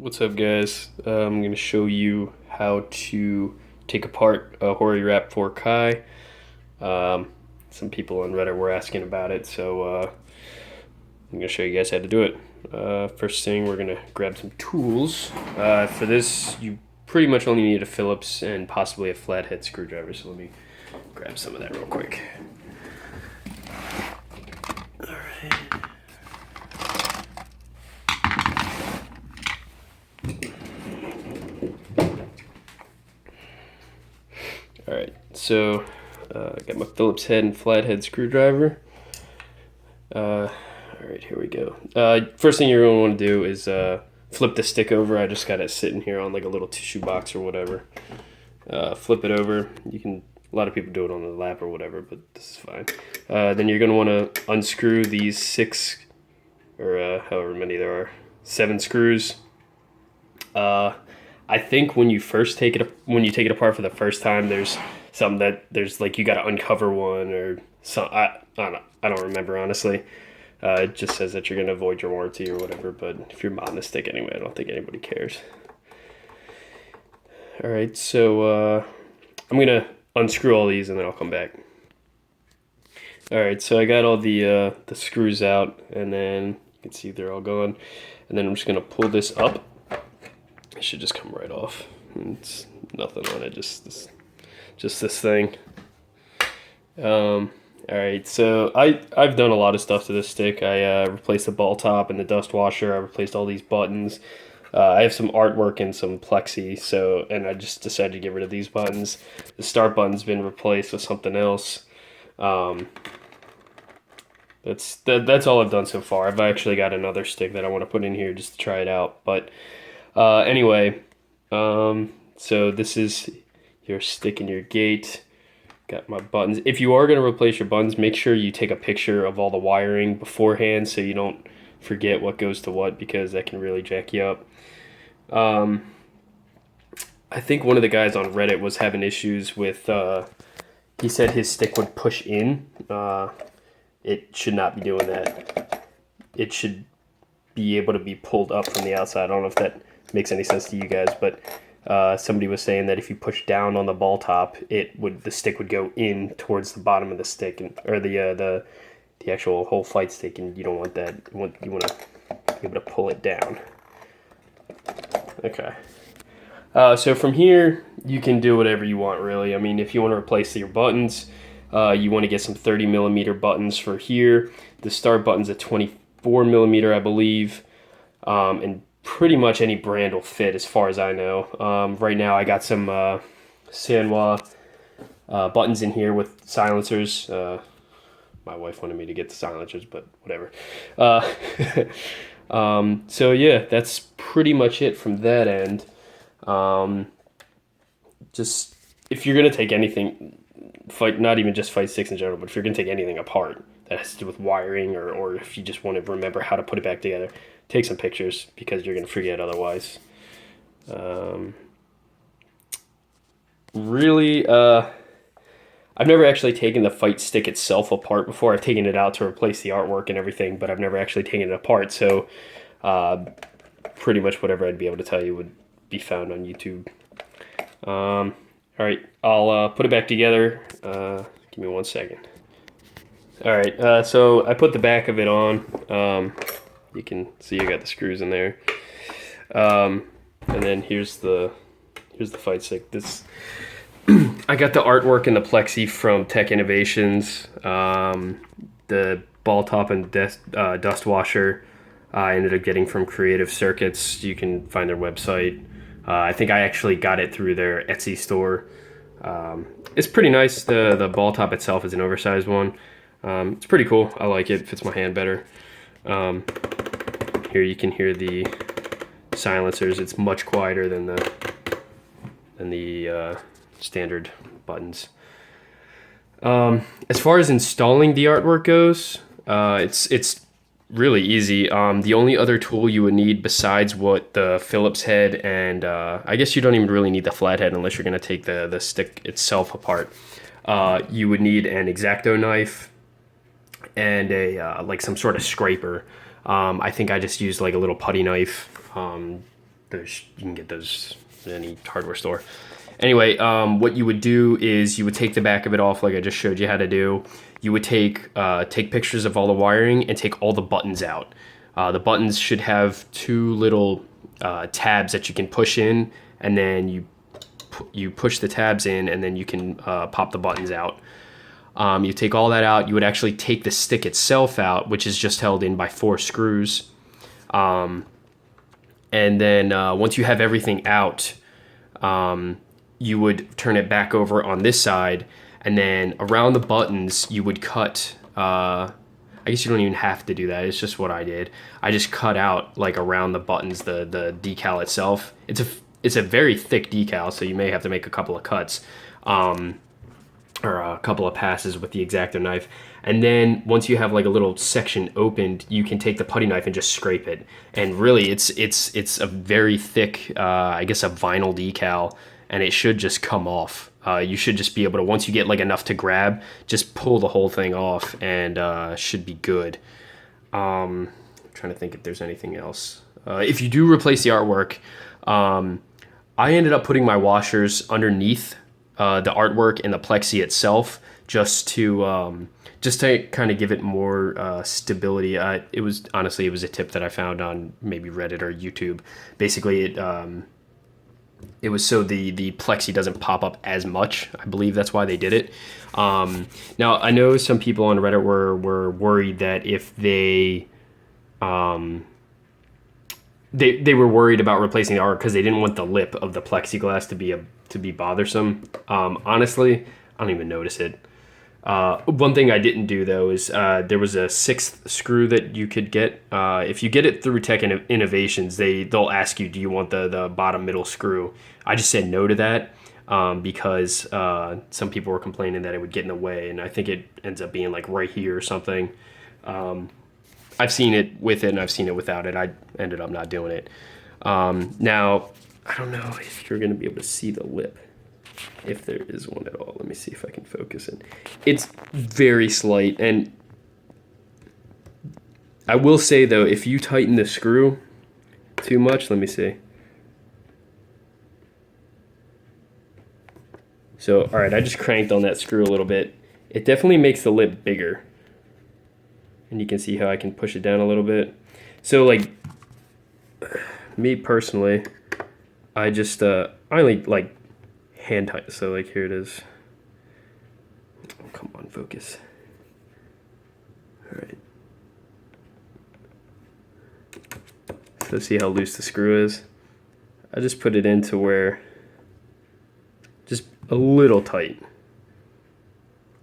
What's up, guys? I'm going to show you how to take apart a Hori RAP 4Kai. Some people on Reddit were asking about it, so I'm going to show you guys how to do it. First thing, we're going to grab some tools. For this, you pretty much only need a Phillips and possibly a flathead screwdriver, so let me grab some of that real quick. Alright, so I got my Phillips head and flathead screwdriver. Alright, here we go. First thing you're going to want to do is flip the stick over. I just got it sitting here on like a little tissue box or whatever. Flip it over. A lot of people do it on the lap or whatever, but this is fine. Then you're going to want to unscrew these 6 or however many there are, 7 screws. I think when you take it apart for the first time, there's something that like you got to uncover one or some. I don't remember honestly. It just says that you're gonna avoid your warranty or whatever. But if you're modding the stick anyway, I don't think anybody cares. All right, so I'm gonna unscrew all these and then I'll come back. All right, so I got all the screws out, and then you can see they're all gone. And then I'm just gonna pull this up. It should just come right off. It's nothing on it, just this thing. All right, so I've done a lot of stuff to this stick. I replaced the ball top and the dust washer. I replaced all these buttons. I have some artwork and some plexi, and I just decided to get rid of these buttons. The start button's been replaced with something else. That's all I've done so far. I've actually got another stick that I want to put in here just to try it out, but anyway, so this is your stick and your gate. Got my buttons. If you are going to replace your buttons, make sure you take a picture of all the wiring beforehand so you don't forget what goes to what, because that can really jack you up. I think one of the guys on Reddit was having issues with, he said his stick would push in. It should not be doing that. It should be able to be pulled up from the outside. I don't know if that makes any sense to you guys, but somebody was saying that if you push down on the ball top, the stick would go in towards the bottom of the stick, or the actual whole fight stick, and you don't want that. You want to be able to pull it down. Okay. So from here, you can do whatever you want, really. I mean, if you want to replace your buttons, you want to get some 30mm buttons for here. The start button's a 24mm, I believe, and pretty much any brand will fit as far as I know. Right now I got some Sanwa buttons in here with silencers. My wife wanted me to get the silencers, but whatever. So yeah, that's pretty much it from that end. Just if you're gonna take anything, not even just fight sticks in general, but if you're gonna take anything apart that has to do with wiring, or if you just want to remember how to put it back together, take some pictures, because you're gonna forget otherwise. Really, I've never actually taken the fight stick itself apart before. I've taken it out to replace the artwork and everything, but I've never actually taken it apart. So pretty much whatever I'd be able to tell you would be found on YouTube. All right, I'll put it back together. Give me 1 second. All right, so I put the back of it on. You can see I got the screws in there. And then here's the fight stick. I got the artwork and the plexi from Tek-innovations. The ball top and dust washer I ended up getting from Creative Circuits. You can find their website. I think I actually got it through their Etsy store. It's pretty nice. The ball top itself is an oversized one. It's pretty cool. I like it. Fits my hand better. Here you can hear the silencers. It's much quieter than the standard buttons. As far as installing the artwork goes, it's really easy. The only other tool you would need besides the Phillips head, and I guess you don't even really need the flathead unless you're going to take the stick itself apart. You would need an X-Acto knife and like some sort of scraper. I think I just used like a little putty knife. those, you can get those in any hardware store. Anyway, what you would do is you would take the back of it off like I just showed you how to do. You would take pictures of all the wiring and take all the buttons out. The buttons should have two little tabs that you can push in, and then you push the tabs in, and then you can pop the buttons out. You take all that out. You would actually take the stick itself out, which is just held in by 4 screws. And then once you have everything out, you would turn it back over on this side, and then around the buttons you would cut, I guess you don't even have to do that, it's just what I did. I just cut out like around the buttons the decal itself. It's a very thick decal, so you may have to make a couple of cuts, or a couple of passes with the X-Acto knife. And then once you have like a little section opened, you can take the putty knife and just scrape it. And really it's a very thick, I guess a vinyl decal, and it should just come off. You should just be able to, once you get like enough to grab, just pull the whole thing off, and should be good. I'm trying to think if there's anything else. If you do replace the artwork, I ended up putting my washers underneath the artwork and the plexi itself, just to kind of give it more stability. It was a tip that I found on maybe Reddit or YouTube. Basically, it was so the plexi doesn't pop up as much. I believe that's why they did it. Now I know some people on Reddit were worried that if they were worried about replacing the art because they didn't want the lip of the plexiglass to be bothersome. Honestly, I don't even notice it. One thing I didn't do though is there was a 6th screw that you could get. If you get it through Tek-innovations, they'll ask you, do you want the bottom middle screw? I just said no to that because some people were complaining that it would get in the way, and I think it ends up being like right here or something. I've seen it with it and I've seen it without it. I ended up not doing it. Now, I don't know if you're going to be able to see the lip, if there is one at all. Let me see if I can focus it. It's very slight, and I will say though, if you tighten the screw too much, let me see. So, all right, I just cranked on that screw a little bit. It definitely makes the lip bigger. And you can see how I can push it down a little bit. So like, me personally, I just, I only like hand tight. So like here it is. Oh, come on, focus. All right. So see how loose the screw is? I just put it into where, just a little tight.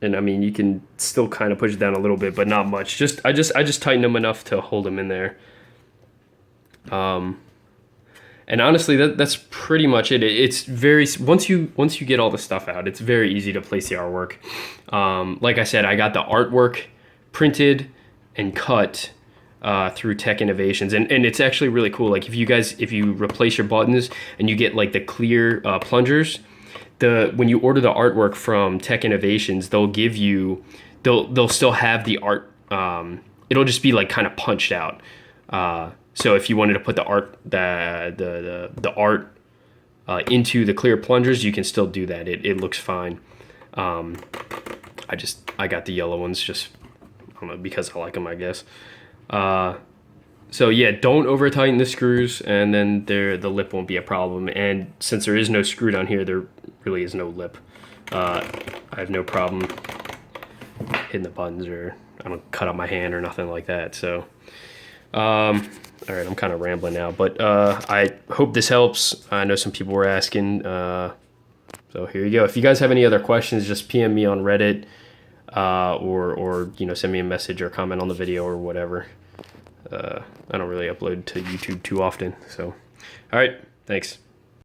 And I mean, you can still kind of push it down a little bit, but not much. I just tightened them enough to hold them in there. And honestly, that's pretty much it. It's very, once you get all the stuff out, it's very easy to place the artwork. Like I said, I got the artwork printed and cut through Tek-innovations, and it's actually really cool. Like if you replace your buttons and you get like the clear plungers, when you order the artwork from Tek-innovations, they'll still have the art. It'll just be like kind of punched out. So if you wanted to put the art into the clear plungers, you can still do that. It looks fine. I got the yellow ones just, I don't know, because I like them, I guess. So yeah, don't over tighten the screws, and then the lip won't be a problem. And since there is no screw down here, there really is no lip. I have no problem hitting the buttons, or I don't cut up my hand or nothing like that. So, all right, I'm kind of rambling now, but I hope this helps. I know some people were asking, so here you go. If you guys have any other questions, just PM me on Reddit, or send me a message or comment on the video or whatever. I don't really upload to YouTube too often, so all right, thanks.